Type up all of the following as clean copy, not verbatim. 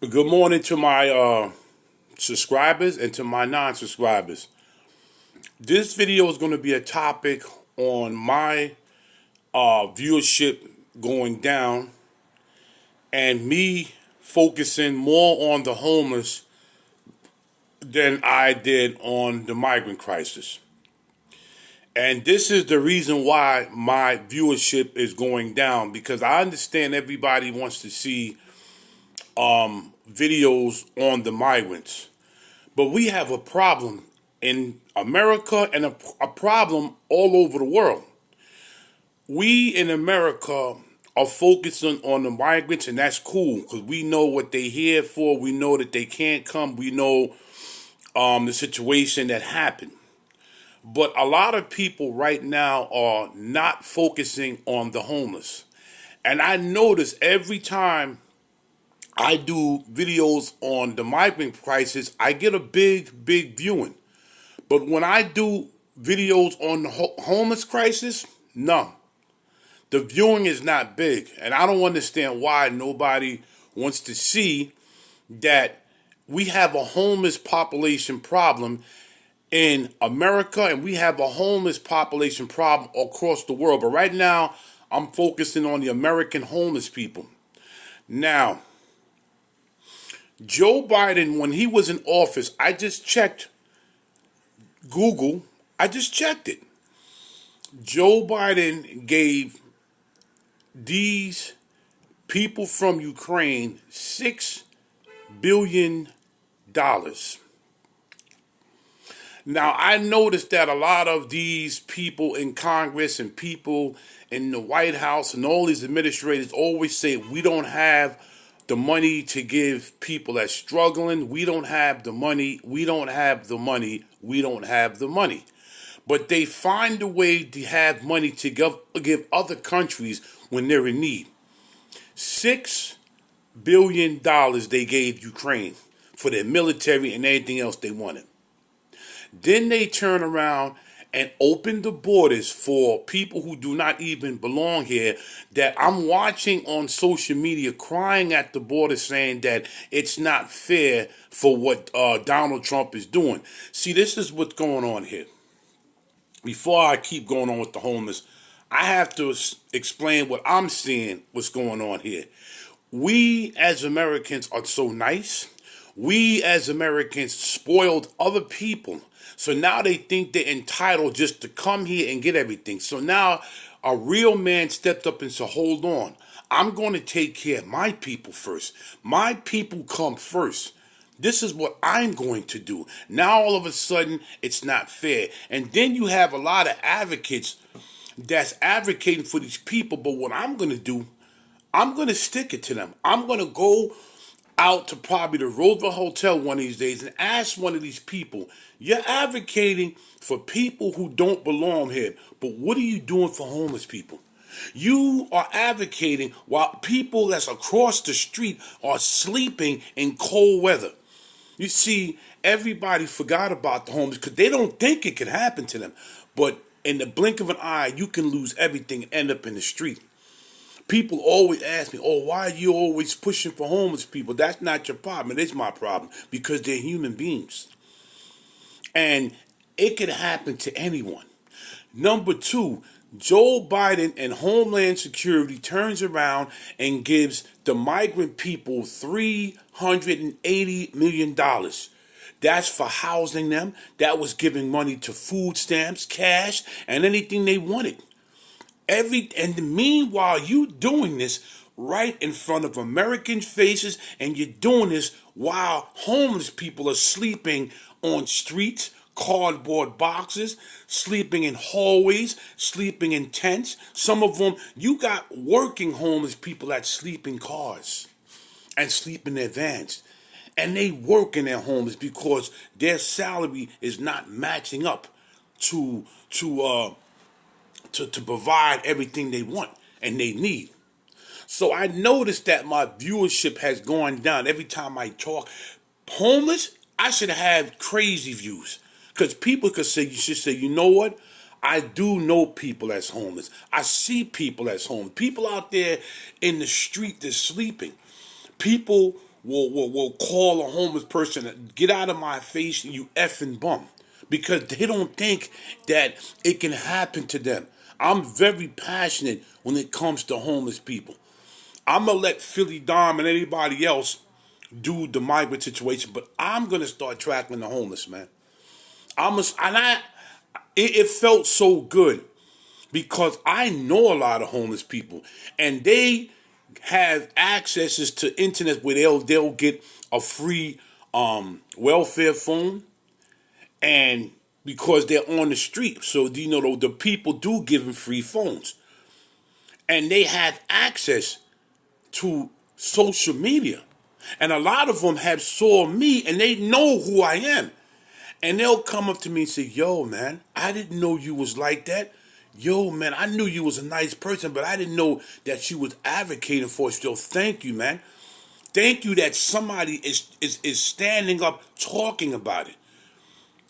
Good morning to my subscribers and to my non-subscribers. This video is going to be a topic on my viewership going down and me focusing more on the homeless than I did on the migrant crisis. And this is the reason why my viewership is going down, because I understand everybody wants to see videos on the migrants. But we have a problem in America and a problem all over the world. We in America are focusing on the migrants, and that's cool because we know what they're here for. We know that they can't come. We know the situation that happened. But a lot of people right now are not focusing on the homeless. And I notice every time I do videos on the migrant crisis, I get a big viewing. But when I do videos on the homeless crisis, no. The viewing is not big. And I don't understand why nobody wants to see that we have a homeless population problem in America and we have a homeless population problem across the world. But right now, I'm focusing on the American homeless people. Now, Joe Biden, when he was in office, I just checked Google. I just checked it. Joe Biden gave these people from Ukraine $6 billion. Now, I noticed that a lot of these people in Congress and people in the White House and all these administrators always say, we don't have the money to give people that's struggling. We don't have the money. We don't have the money. We don't have the money. But they find a way to have money to give other countries when they're in need. $6 billion they gave Ukraine for their military and anything else they wanted. Then they turn around and open the borders for people who do not even belong here, that I'm watching on social media crying at the border saying that it's not fair for what Donald Trump is doing. See, this is what's going on here. Before I keep going on with the homeless, I have to explain what I'm seeing, what's going on here. We as Americans are so nice. We as Americans spoiled other people. So now they think they're entitled just to come here and get everything. So now a real man stepped up and said, hold on, I'm going to take care of my people first. My people come first. This is what I'm going to do. Now all of a sudden, it's not fair. And then you have a lot of advocates that's advocating for these people. But what I'm going to do, I'm going to stick it to them. I'm going to go out to probably the Roosevelt Hotel one of these days and ask one of these people, you're advocating for people who don't belong here, but what are you doing for homeless people? You are advocating while people that's across the street are sleeping in cold weather. You see, everybody forgot about the homeless because they don't think it can happen to them. But in the blink of an eye, you can lose everything and end up in the street. People always ask me, oh, why are you always pushing for homeless people? That's not your problem. It is my problem because they're human beings. And it could happen to anyone. Number two, Joe Biden and Homeland Security turns around and gives the migrant people $380 million. That's for housing them. That was giving money to food stamps, cash, and anything they wanted. And meanwhile, you doing this right in front of American faces, and you're doing this while homeless people are sleeping on streets, cardboard boxes, sleeping in hallways, sleeping in tents. Some of them, you got working homeless people that sleep in cars and sleep in their vans. And they work in their homes because their salary is not matching up to provide everything they want and they need. So I noticed that my viewership has gone down every time I talk. Homeless, I should have crazy views. Because people could say, you should say, you know what? I do know people that's homeless. I see people that's homeless. People out there in the street that's sleeping. People will call a homeless person, get out of my face, you effing bum. Because they don't think that it can happen to them. I'm very passionate when it comes to homeless people. I'm going to let Philly Dom and anybody else do the migrant situation, but I'm going to start tracking the homeless, man. It felt so good because I know a lot of homeless people, and they have accesses to internet where they'll get a free welfare phone, and because they're on the street, so the people do give them free phones, and they have access to social media, and a lot of them have saw me and they know who I am. And they'll come up to me and say, yo, man, I didn't know you was like that. Yo, man, I knew you was a nice person, but I didn't know that you was advocating for us. So thank you, man. Thank you that somebody is standing up talking about it.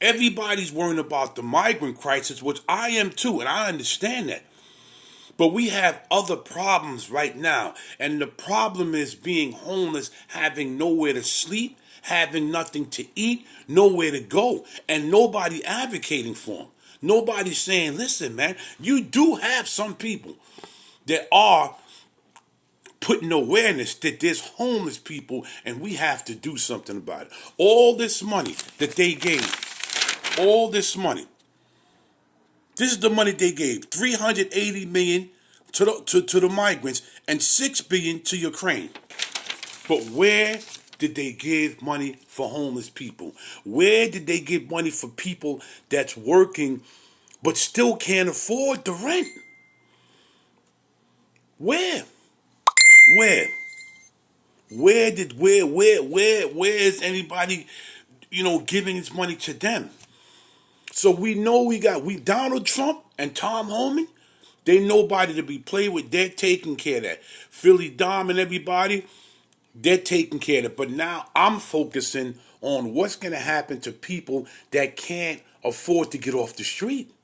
Everybody's worrying about the migrant crisis, which I am too, and I understand that. But we have other problems right now. And the problem is being homeless, having nowhere to sleep, having nothing to eat, nowhere to go, and nobody advocating for them. Nobody's saying, listen, man, you do have some people that are putting awareness that there's homeless people and we have to do something about it. All this money that they gave, all this money, this is the money they gave: 380 million to the migrants and 6 billion to Ukraine. But where did they give money for homeless people? Where did they give money for people that's working but still can't afford the rent? Where? Where? Where is anybody, giving this money to them? So we know we Donald Trump and Tom Homan. They nobody to be played with. They're taking care of that. Philly Dom and everybody, they're taking care of it. But now I'm focusing on what's going to happen to people that can't afford to get off the street.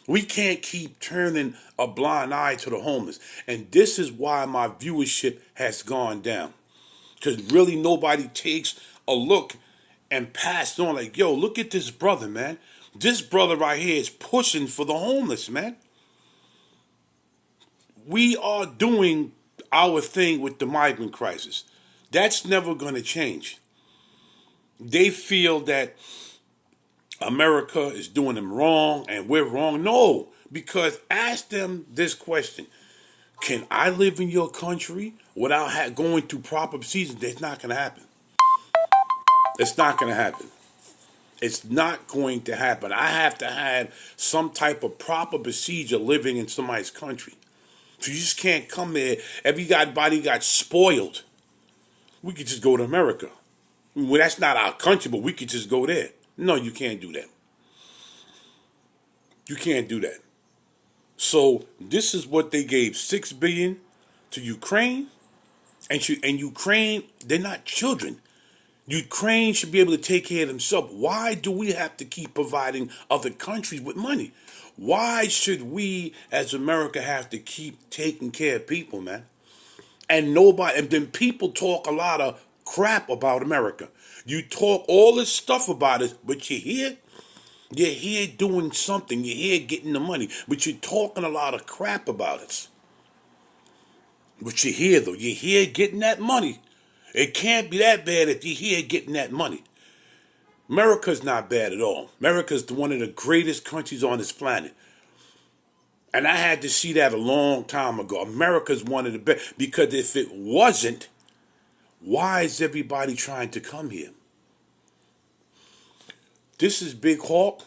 We can't keep turning a blind eye to the homeless. And this is why my viewership has gone down. Because really nobody takes a look and pass on like, yo, look at this brother, man. This brother right here is pushing for the homeless, man. We are doing our thing with the migrant crisis. That's never going to change. They feel that America is doing them wrong and we're wrong. No, because ask them this question. Can I live in your country without going through proper procedures? That's not going to happen. It's not going to happen. It's not going to happen. I have to have some type of proper procedure living in somebody's country. So you just can't come there. Everybody got spoiled. We could just go to America. Well, that's not our country, but we could just go there. No, you can't do that. You can't do that. So this is what they gave: 6 billion to Ukraine, and Ukraine, they're not children. Ukraine should be able to take care of themselves. Why do we have to keep providing other countries with money? Why should we, as America, have to keep taking care of people, man? And then people talk a lot of crap about America. You talk all this stuff about us, but you're here doing something. You're here getting the money, but you're talking a lot of crap about us. But you're here, though. You're here getting that money. It can't be that bad if you're here getting that money. America's not bad at all. America's one of the greatest countries on this planet. And I had to see that a long time ago. America's one of the best. Because if it wasn't, why is everybody trying to come here? This is Big Hawk.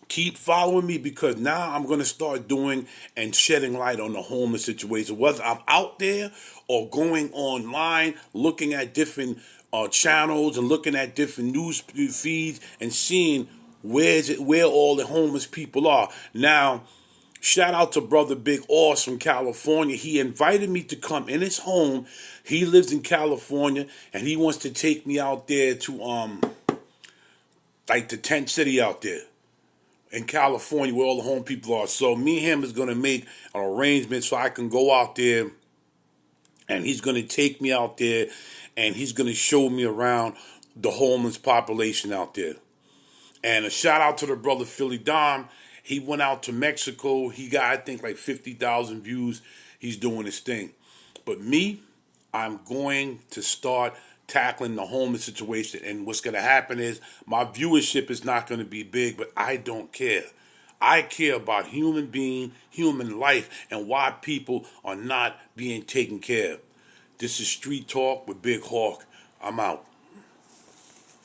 Keep following me, because now I'm going to start doing and shedding light on the homeless situation. Whether I'm out there or going online, looking at different channels and looking at different news feeds and seeing where all the homeless people are. Now, shout out to brother Big Oz from California. He invited me to come in his home. He lives in California, and he wants to take me out there to like the tent city out there in California where all the home people are. So me and him is going to make an arrangement so I can go out there, and he's going to take me out there and he's going to show me around the homeless population out there. And a shout out to the brother Philly Dom. He went out to Mexico. He got, I think, like 50,000 views. He's doing his thing. But me, I'm going to start tackling the homeless situation. And what's going to happen is my viewership is not going to be big, but I don't care. I care about human being, human life, and why people are not being taken care of. This is Street Talk with Big Hawk. I'm out.